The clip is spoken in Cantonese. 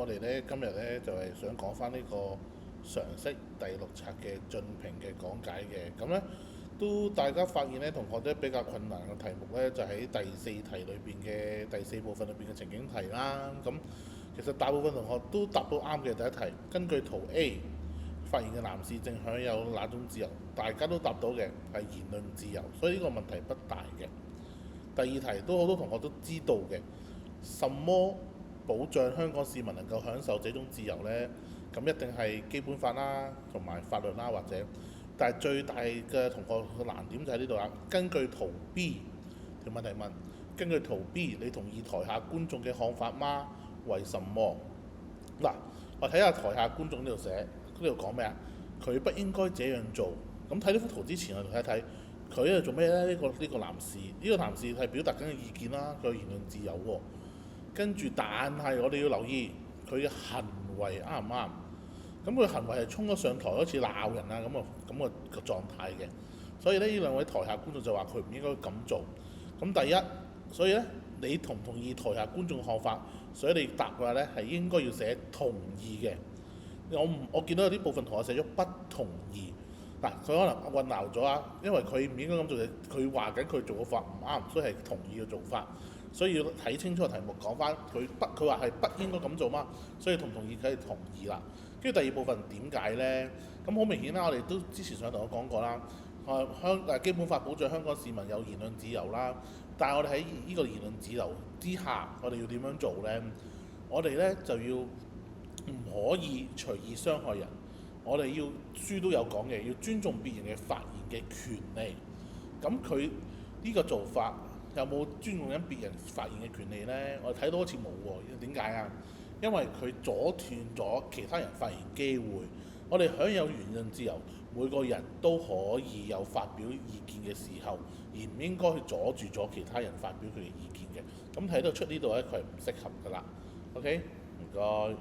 我哋咧今日咧就係想講翻呢個常識第六冊嘅進評嘅講解嘅。咁咧都大家發現咧，同學都比較困難嘅題目咧，就喺第四題裏邊嘅第四部分裏邊嘅情景題啦。咁其實大部分同學都答到啱嘅。第一題，根據圖 A 發現嘅男士正享有哪種自由？大家都答到嘅係言論自由，所以呢個問題不大嘅。第二題都好多同學都知道嘅，什麼保障香港市民能夠享受這種自由呢？咁一定係基本法啦，同埋法律啦，或者，但係最大嘅同學嘅難點就喺呢度啦。根據圖 B 條問題問，根據圖 B，你同意台下觀眾嘅看法嗎？為什麼？嗱，我睇下台下觀眾呢度寫，呢度講咩啊？佢不應該這樣做。咁睇呢幅圖之前，我哋睇一睇。佢喺度做咩呢？呢個男士，係表達緊嘅意見啦，佢有言論自由喎。跟住，但係我哋要留意佢嘅行為啱唔啱？咁佢行為係衝咗上台，好似鬧人啊咁個狀態嘅。所以呢兩位台下觀眾就話佢唔應該咁做。咁第一，所以呢，你同唔同意台下觀眾嘅看法？所以你答嘅話呢，係應該要寫同意嘅。我見到有啲部分同學寫咗不同意。嗱，佢可能混淆咗啊，因為佢唔應該咁做嘅，佢話緊佢做嘅法唔啱，所以係同意嘅做法，所以要睇清楚題目講翻佢話係不應該咁做嘛，所以同唔同意佢係同意啦。跟住第二部分點解呢？咁好明顯啦，我哋都之前上堂都講過啦，基本法保障香港市民有言論自由啦，但係我哋喺呢個言論自由之下，我哋要點樣做呢？我哋呢就要唔可以隨意傷害人。我哋要書都有講嘅，要尊重別人嘅發言嘅權利。咁佢呢個做法有冇尊重緊別人發言嘅權利呢？我睇到好似冇喎。點解啊？因為佢阻斷咗其他人發言機會。我哋享有言論自由，每個人都可以有發表意見嘅時候，而唔應該去阻住咗其他人發表佢嘅意見嘅。咁睇得出呢度咧，佢係唔適合噶啦。OK，唔該。